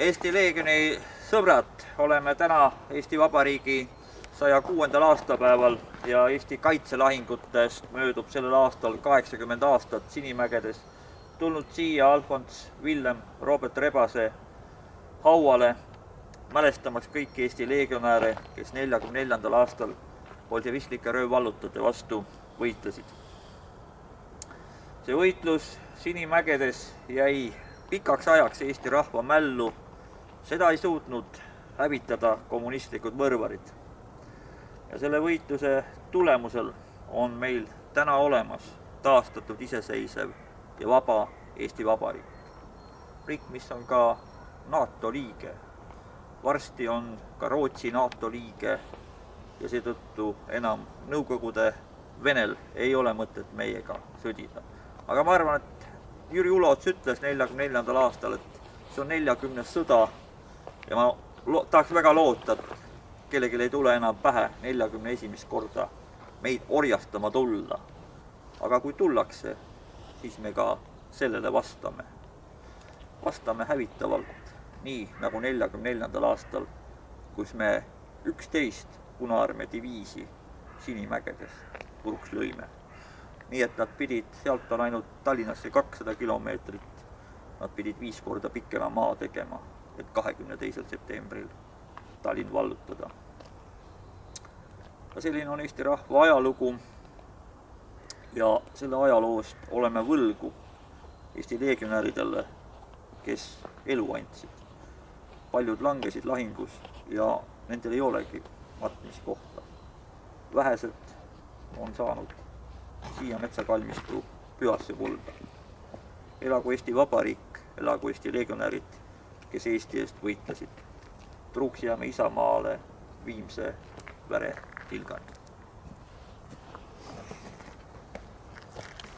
Eesti Leegioni sõbrad, oleme täna Eesti Vabariigi 106. aastapäeval ja Eesti kaitselahingutest möödub sellel aastal 80 aastat Sinimägedes tulnud siia Alfons Villem Robert Rebase hauale, mälestamaks kõiki Eesti legionääre, kes 1944. aastal bolševistlike röövvallutajate vastu võitlesid. See võitlus Sinimägedes jäi pikaks ajaks Eesti rahva mällu, seda ei suutnud hävitada kommunistlikud mõrvarid. Ja selle võitluse tulemusel on meil täna olemas taastatud iseseisev ja vaba Eesti Vabariik. Riik, mis on ka NATO liige. Varsti on ka Rootsi NATO liige ja seetõttu enam Nõukogude Venel ei ole mõtet meiega sõdida. Aga ma arvan, et Jüri Ulots ütles 1944. aastal, et see on 40. sõda ja ma tahaks väga loota, et kellelgi ei tule enam pähe 41. korda meid orjastama tulla. Aga kui tullakse, siis me ka sellele vastame. Vastame hävitavalt, nii nagu 1944. aastal, kus me 11 Punaarmee diviisi Sinimägedes puruks lõime. Nii et nad pidid, sealt on ainult Tallinnasse 200 kilomeetrit, nad pidid 5 korda pikema maa tegema, et 22. septembril Tallinn vallutada. Ja selline on Eesti rahva ajalugu ja selle ajaloost oleme võlgu Eesti legionääridele, kes elu andsid. Paljud langesid lahingus ja nendel ei olegi matmiskohta. Vähesed on saanud siia metsakalmistu pühasse kulda. Elagu Eesti Vabariik, elagu Eesti legionäärid, kes Eesti eest võitlesid. Truuks jääme isamaale viimse vere tilgani.